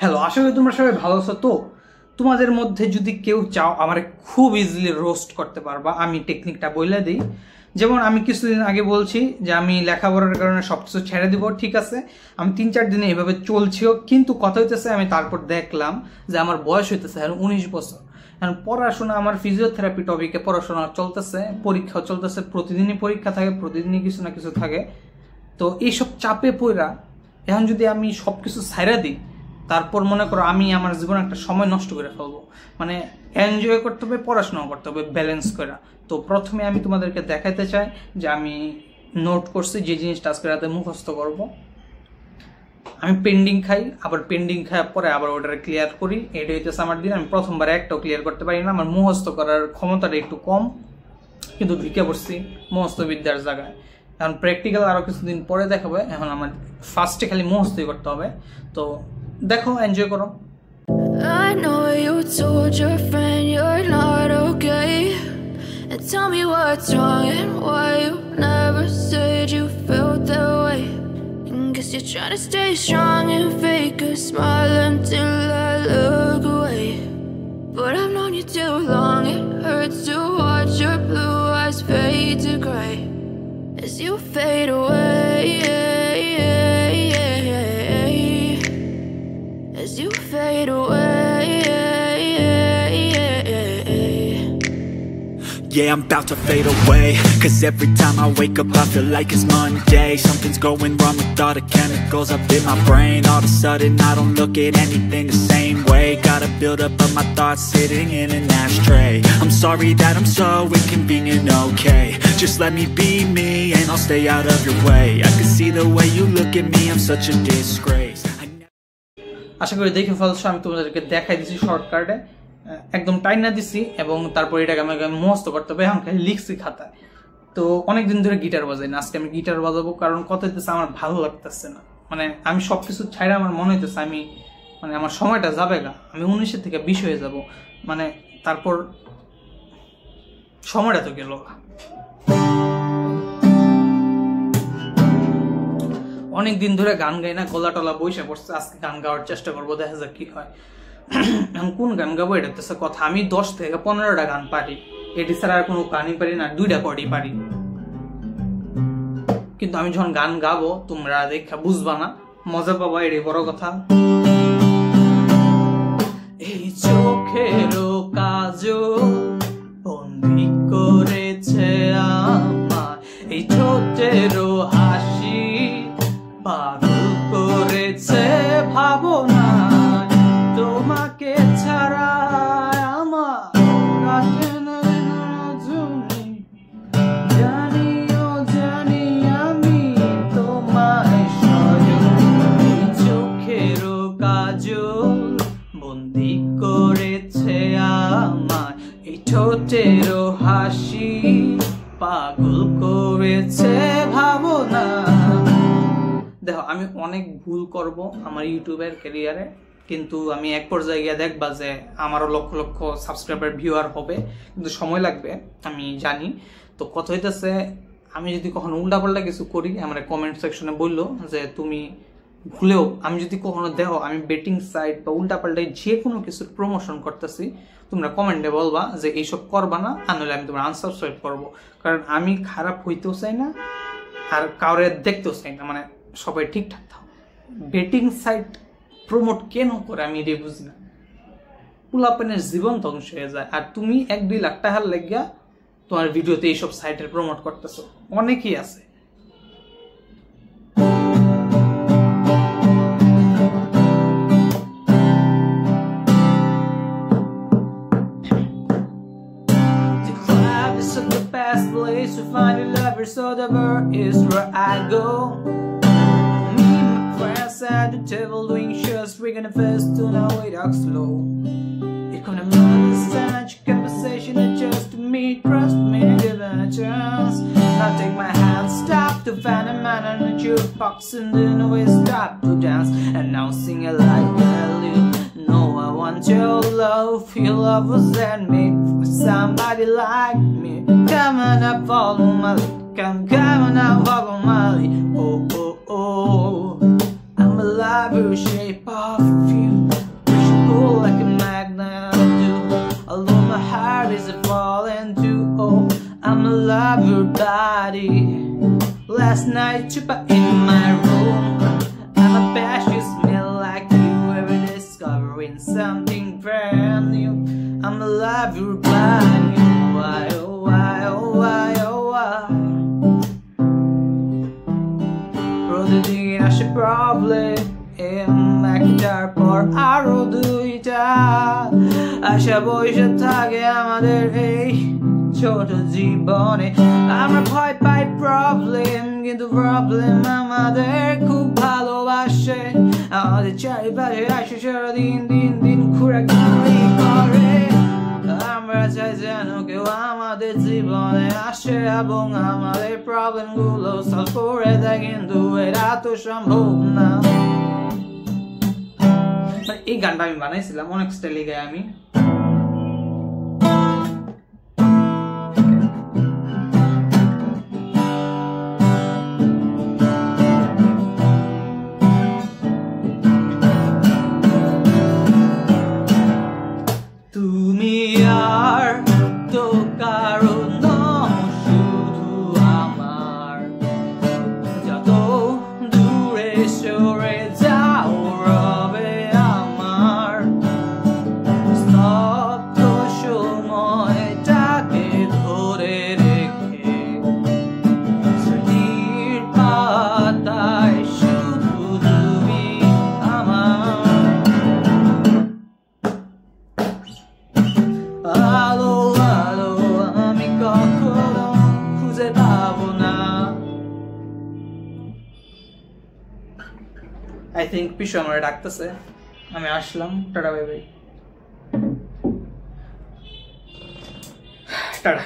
Hello, আশা করি তোমরা সবাই ভালো আছো। তো তোমাদের মধ্যে যদি কেউ চাও আমার খুব ইজিলি রোস্ট করতে পারবা, আমি টেকনিকটা বলে দিই। যেমন আমি কিছুদিন আগে বলছি যে আমি লেখাপড়ার কারণে সবকিছু ছেড়ে দিব, ঠিক আছে, আমি 3-4 দিনে এভাবে চলছিও, কিন্তু কথা হইতেছে আমি তারপর দেখলাম যে আমার বয়স হইতেছে এখন 19 বছর। এখন পড়াশোনা, আমার ফিজিওথেরাপি টপিকে পড়াশোনা চলতেছে, পরীক্ষাও চলতেছে, প্রতিদিনই পরীক্ষা থাকে, প্রতিদিনই কিছু না কিছু থাকে। তো এইসব চাপে পড়া এখন যদি আমি সবকিছু ছাইড়া দিই, তারপর মনে করো আমি আমার জীবনে একটা সময় নষ্ট করে ফেলবো। মানে এনজয় করতে হবে, পড়াশোনাও করতে হবে ব্যালেন্স করে। তো প্রথমে আমি তোমাদেরকে দেখাতে চাই যে আমি নোট করছি যে জিনিসটা আজকে রাতে মুখস্থ করব। আমি পেন্ডিং খাই, আবার পেন্ডিং খাওয়ার পরে আবার ওটা ক্লিয়ার করি, এটা হইতেছে আমার দিন। আমি প্রথমবার একটাও ক্লিয়ার করতে পারি না, আমার মুখস্থ করার ক্ষমতাটা একটু কম, কিন্তু ঢুকে পড়ছি মুখস্থ বিদ্যার জায়গায়। এখন প্র্যাকটিক্যাল আরও কিছুদিন পরে দেখাবে, এখন আমার ফার্স্টে খালি মুখস্থই করতে হবে। তো দেখো, এনজয় করো। I know you told your friend you're not okay, and tell me what's wrong and why you never said you felt that way. And guess you're trying to stay strong and fake a smile until I look away. But I've known you too long, it hurts to watch your blue eyes fade to gray as you fade away, as you fade away. Yeah, I'm about to fade away, 'cause every time I wake up I feel like it's Monday. Something's going wrong with all the chemicals up in my brain. All of a sudden I don't look at anything the same way. Gotta build up of my thoughts sitting in an ashtray. I'm sorry that I'm so inconvenient, okay. Just let me be me and I'll stay out of your way. I can see the way you look at me, I'm such a disgrace. আশা করি দেখে ফেলছো। আমি তোমাদেরকে দেখাই দিছি শর্টকাটে, একদম টাইনা দিছি, এবং তারপর এটাকে আমাকে মুখস্থ করতে হবে। এখন খালি লিখছি খাতায়। তো অনেকদিন ধরে গিটার বাজাই না, আজকে আমি গিটার বাজাবো, কারণ কথা হইতেছে আমার ভালো লাগতেছে না। মানে আমি সবকিছু ছাইড়া আমার মনে হইতেছে আমি, মানে আমার সময়টা যাবে গা, আমি 19 থেকে 20 হয়ে যাব, মানে তারপর সময়টা তো গেল। অনেকদিন ধরে গান গাই না, গলা টলা বইসা পড়ছে, আজকে গান গাওয়ার চেষ্টা করবো, দেখা যাক কি হয়। কোন গান গাবো এটা হচ্ছে কথা। আমি 10 থেকে 15টা গান পারি, এটি ছাড়া আর কোনো গানই পারি না, 2টা কর্ডই পারি। কিন্তু আমি যখন গান গাবো তোমরা দেখা বুঝবা না, মজা পাবা, এটাই বড় কথা। এই চোখেরও কাজল বন্দি করেছে আমার, এই ঠোঁটেরও হাসি পাগল করেছে ভাবনা, তোমাকে ছাড়া আমার কাটে না রাজনী, জানিও জানি আমি তোমায় সজনী। চোখেরও কাজল বন্দি করেছে আমার, এই ঠোঁটেরও হাসি পাগল করেছে ভাবনা। দেখো, আমি অনেক ভুল করব আমার ইউটিউবের ক্যারিয়ারে, কিন্তু আমি এক পর্যায়ে গিয়ে দেখবা যে আমারও লক্ষ লক্ষ সাবস্ক্রাইবার ভিউয়ার হবে, কিন্তু সময় লাগবে, আমি জানি। তো কথা হইতেছে আমি যদি কখনো উল্টাপাল্টা কিছু করি, আমার কমেন্ট সেকশনে বললো যে তুমি ভুলেও, আমি যদি কখনো দেখো আমি বেটিং সাইট বা উল্টাপাল্টাই যে কোনো কিছুর প্রমোশন করতেছি, তোমরা কমেন্টে বলবা যে এইসব করবা না, আনলে আমি তোমার আনসাবস্ক্রাইব করবো। কারণ আমি খারাপ হইতেও চাই না আর কাউরে দেখতেও চাই না, মানে সবাই ঠিকঠাক থাকো। বেটিং সাইট প্রমোট কেন করে আমি এটাই বুঝি না। পোলাপানের জীবন ধ্বংস হয়ে যায়, আর তুমি 1-2 লাখ টাকার লাগিয়া তোমার ভিডিওতে এইসব সাইটের প্রমোট করতেছো। অনেকেই আছে। The best place to find a lover, so the world is where I go. Me and my friends at the table doing shows, we're gonna fast to now we talk slow. You're gonna understand your conversation and just to me, trust me, give it a chance. Now take my hand, stop to find a man on the jukebox, and then we stop to dance. And now sing it like you know I want your love. Your love was handmade for somebody like me. Come on up, follow my lead. Come on up, follow my lead. Oh, oh, oh. I I'm alive with shape of you. Push and pull like a magnet do. Although my heart is falling too. Oh, I'm alive with your body. Last night chupa in my room. I'm a bash, you smell like you. Every day discovering something brand new. I'm alive with your body. Why, oh why, oh why, oh why. প্রতিদিন আসে problem একটার পর আরো দুইটা আশা বসে থাকে আমাদের এই ছোট জীবনে আমরা ভয় পাই প্রবলেম কিন্তু প্রবলেম আমাদের খুব ভালোবাসে আমাদের চারিপাশে আসে সারাদিন দিন দিন ঘোরাঘুরি করে আমরা চাই যেন কেউ আমাদের জীবনে আসে এবং আমাদের প্রবলেম গুলো সলভ করে দেয় কিন্তু এটা তো সম্ভব না এই গানটা আমি বানাইছিলাম অনেক স্টাইলে গাই আমি তুমি আর তো কারো নও শুধু আমার যত দূরে সরে যাও রবে আমার স্তব্ধ সময়টাকে ধরে রেখে স্মৃতির পাতায় শুধু তুমি আমার আলো আলো আমি কখনো খুঁজে পাবো না I think পিছু আমার ডাকতেছে আমি আসলাম টাটা বাই বাই টাটা